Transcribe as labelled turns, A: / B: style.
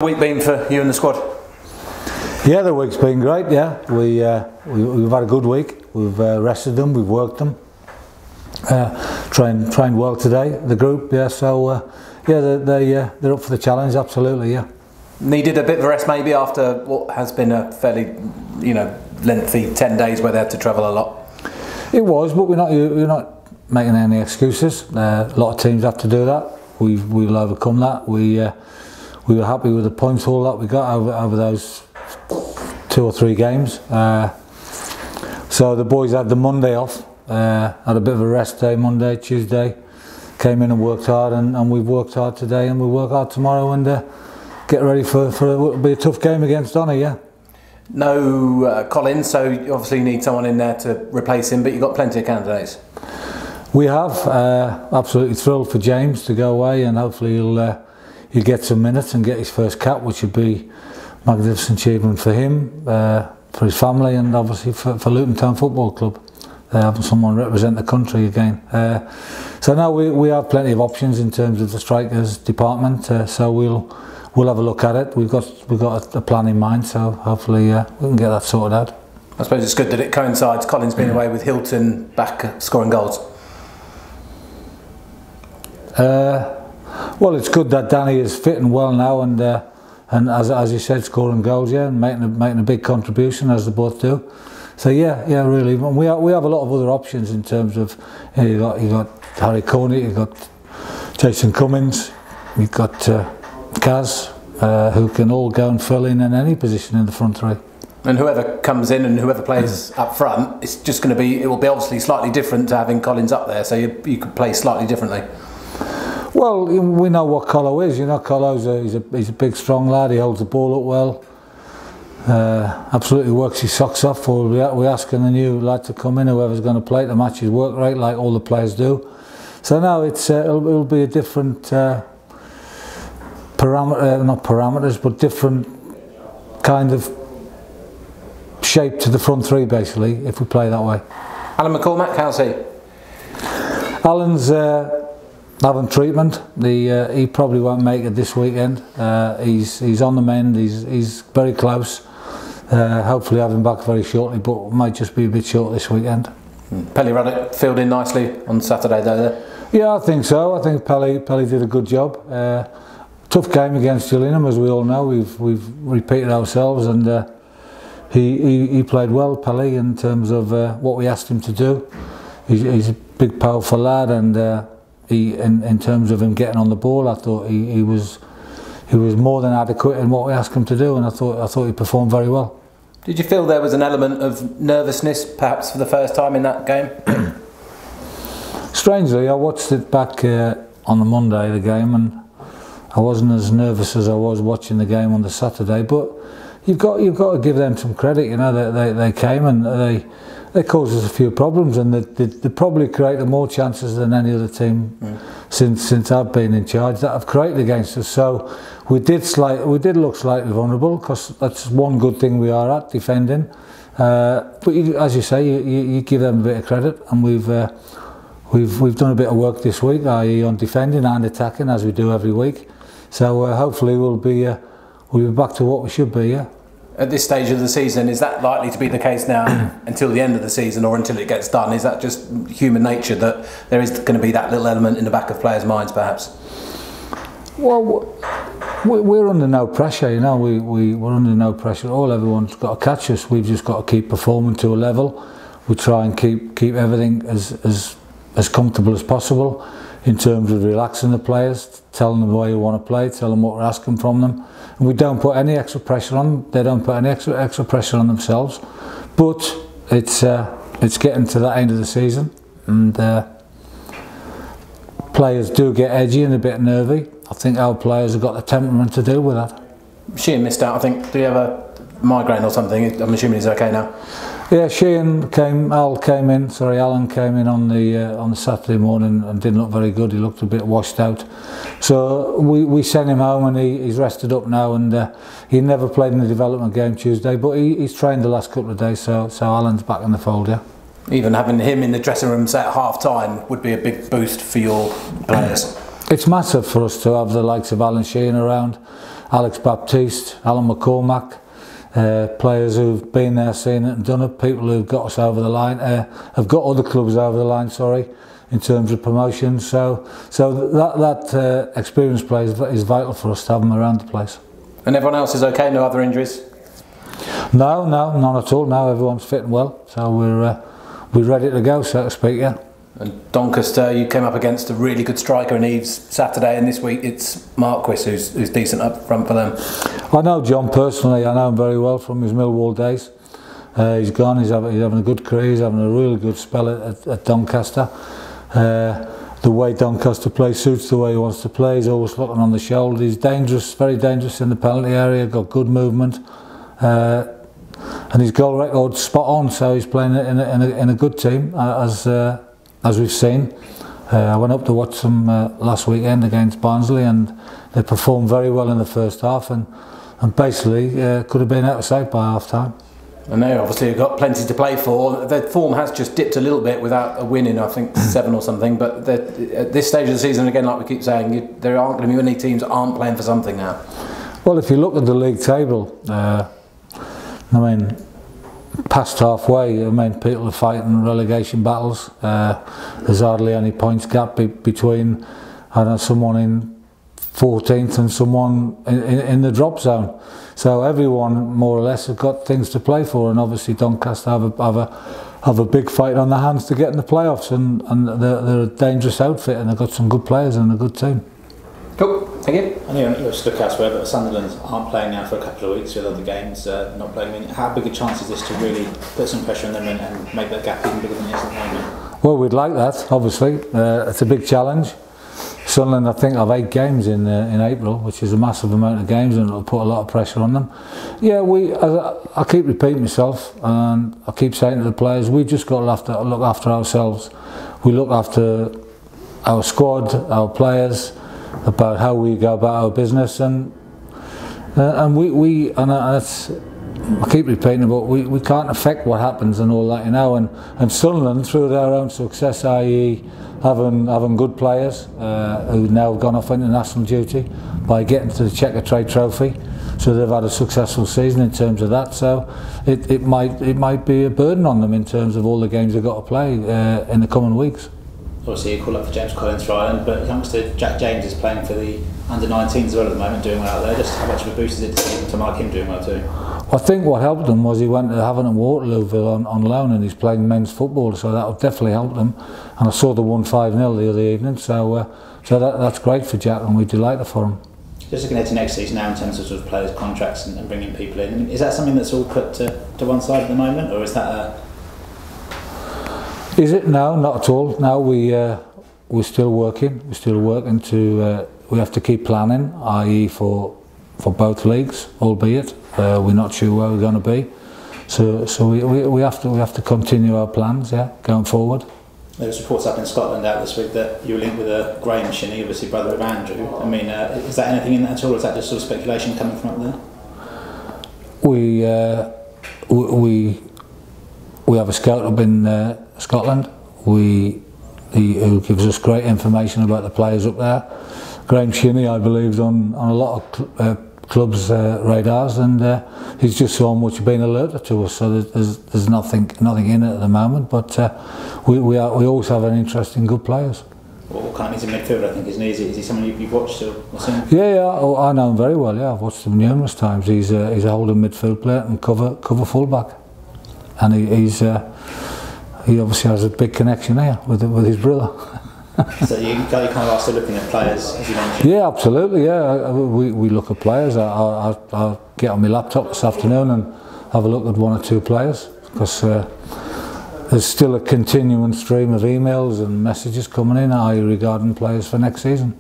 A: Week been for you and the squad?
B: Yeah, the week's been great. Yeah, we've had a good week. We've rested them, we've worked them. Trained well today. The group, yeah. So yeah, they're up for the challenge. Absolutely, yeah.
A: Needed a bit of a rest maybe after what has been a fairly, lengthy 10 days where they had to travel a lot. It
B: was, but we're not making any excuses. A lot of teams have to do that. We'll overcome that. We were happy with the points haul that we got over those 2 or 3 games. So the boys had the Monday off, had a bit of a rest day, Monday, Tuesday, came in and worked hard, and we've worked hard today, and we'll work hard tomorrow and get ready for it'll be a tough game against Donny, yeah.
A: No Collins, so you obviously need someone in there to replace him, but you've got plenty of candidates.
B: We have, absolutely thrilled for James to go away, and hopefully he'll get some minutes and get his first cap, which would be a magnificent achievement for him, for his family, and obviously for Luton Town Football Club. Having someone represent the country again. So now we have plenty of options in terms of the strikers department. So we'll have a look at it. We've got a plan in mind. So hopefully we can get that sorted out.
A: I suppose it's good that it coincides. Collins being away with Hilton back scoring goals.
B: Well, it's good that Danny is fit and well now, and as you said, scoring goals, yeah, and making a big contribution, as they both do. So yeah, really. And we have a lot of other options in terms of you got Harry Coney, you got Jason Cummins, you've got Kaz, who can all go and fill in any position in the front three.
A: And whoever comes in and whoever plays up front, it's just going to be. It will be obviously slightly different to having Collins up there. So you could play slightly differently.
B: Well, we know what Colo is. Colo's he's a big, strong lad. He holds the ball up well. Absolutely works his socks off. We're asking the new lad to come in, whoever's going to play to match his work rate, like all the players do. So now it'll be a different parameters, but different kind of shape to the front three, basically, if we play that way.
A: Alan McCormack, how's he?
B: Alan's having treatment. He probably won't make it this weekend. He's on the mend. He's very close. Hopefully have him back very shortly, but might just be a bit short this weekend.
A: Pelly Ruddock filled in nicely on Saturday though.
B: Yeah, I think so. I think Pelly did a good job. Tough game against Gillingham, as we all know. We've repeated ourselves, and he played well, Pelly, in terms of what we asked him to do. He's a big, powerful lad, and in terms of him getting on the ball, I thought he was more than adequate in what we asked him to do, and I thought he performed very well.
A: Did you feel there was an element of nervousness, perhaps for the first time in that game?
B: Strangely, I watched it back on the Monday, the game, and I wasn't as nervous as I was watching the game on the Saturday. But you've got to give them some credit. They came and they caused us a few problems, and they probably created more chances than any other team since I've been in charge that have created against us. So we did look slightly vulnerable, because that's one good thing we are at, defending. But as you say, you give them a bit of credit, and we've done a bit of work this week, i.e. on defending and attacking, as we do every week. So hopefully we'll be back to what we should be. Yeah.
A: At this stage of the season, is that likely to be the case now until the end of the season, or until it gets done? Is that just human nature that there is going to be that little element in the back of players' minds, perhaps?
B: Well, we're under no pressure, we're under no pressure at all. Everyone's got to catch us. We've just got to keep performing to a level. We try and keep everything as comfortable as possible in terms of relaxing the players, telling them where you want to play, telling them what we're asking from them. And we don't put any extra pressure on them. They don't put any extra pressure on themselves. But it's getting to that end of the season, and players do get edgy and a bit nervy. I think our players have got the temperament to deal with that.
A: Sheehan missed out, I think. Did he have a migraine or something? I'm assuming he's okay now.
B: Yeah, Alan came in on the Saturday morning and didn't look very good. He looked a bit washed out. So we sent him home, and he's rested up now, and he never played in the development game Tuesday, but he's trained the last couple of days, so Alan's back in the fold, yeah.
A: Even having him in the dressing room at half time would be a big boost for your players.
B: It's massive for us to have the likes of Alan Sheehan around. Alex Baptiste, Alan McCormack, players who've been there, seen it and done it, people who've got us over the line, have got other clubs over the line, sorry, in terms of promotion. So that experienced players is vital for us to have them around the place.
A: And everyone else is okay? No other injuries?
B: No, none at all. Now everyone's fit and well, so we're ready to go, so to speak. Yeah.
A: And Doncaster, you came up against a really good striker in Eves Saturday, and this week it's Marquis who's decent up front for them.
B: I know John personally. I know him very well from his Millwall days. He's gone. He's having a good career. He's having a really good spell at Doncaster. The way Doncaster plays suits the way he wants to play. He's always looking on the shoulder. He's dangerous, very dangerous in the penalty area. Got good movement, and his goal record's spot on. So he's playing in a good team as we've seen. I went up to watch them last weekend against Barnsley, and they performed very well in the first half, and basically could have been out of sight by half time.
A: And they obviously have got plenty to play for. Their form has just dipped a little bit without a win in, I think, 7 or something. But at this stage of the season, again, like we keep saying, there aren't going to be many teams that aren't playing for something now. Well,
B: if you look at the league table, I mean, past halfway, I mean, people are fighting relegation battles. There's hardly any points gap between, I don't know, someone in 14th and someone in the drop zone. So everyone more or less have got things to play for, and obviously Doncaster have a big fight on their hands to get in the playoffs, and they're a dangerous outfit, and they've got some good players and a good team.
A: Cool, thank you.
C: I know you'll look elsewhere, but Sunderland aren't playing now for a couple of weeks with other games not playing. I mean, how big a chance is this to really put some pressure on them and make that gap even bigger than it is at the moment?
B: Well, we'd like that, obviously. It's a big challenge. Sunderland, I think, have 8 games in April, which is a massive amount of games, and it'll put a lot of pressure on them. Yeah, I keep repeating myself, and I keep saying to the players, we just got to look after ourselves. We look after our squad, our players, about how we go about our business, and that's, I keep repeating it, but we can't affect what happens and all that, you know. And Sunderland, through their own success, i.e. having good players who've now gone off international duty by getting to the Checker Trade Trophy, so they've had a successful season in terms of that. So it might be a burden on them in terms of all the games they've got to play in the coming weeks.
C: Obviously you call up for James Collins for Ireland, but youngster Jack James is playing for the under-19s as well at the moment, doing well out there. Just how much of a boost is it to mark him doing well too?
B: I think what helped him was he went to Havant and Waterlooville on loan, and he's playing men's football, so that would definitely help him. And I saw the 1-5-0 the other evening, so that's great for Jack, and we're delighted for him.
C: Just looking ahead to next season now in terms of sort of players' contracts and bringing people in, I mean, is that something that's all put to one side at the moment, or is that a...
B: Is it? No, not at all. No, we're still working. We're still working to. We have to keep planning, i.e. for both leagues, albeit we're not sure where we're going to be. So we have to continue our plans, yeah, going forward.
C: There was reports up in Scotland out this week that you were linked with Graham Shinney, obviously brother of Andrew. I mean, is that anything in that at all, or is that just sort of speculation coming from up there? We have a scout up in Scotland. Who gives us great information about the players up there. Graham Shinney, I believe, is on a lot of clubs' radars, and he's just so much been alerted to us. So there's nothing in it at the moment. But we always have an interest in good players. What kind of, he's a midfielder, I think, isn't he? Is he someone you've watched or seen?
B: Yeah, I know him very well. Yeah, I've watched him numerous times. He's a holding midfield player and cover fullback, and he obviously has a big connection here with his brother.
C: So you kind of are still looking at players, as you mentioned?
B: Yeah, absolutely, yeah. We look at players. I'll get on my laptop this afternoon and have a look at 1 or 2 players, because there's still a continuing stream of emails and messages coming in regarding players for next season.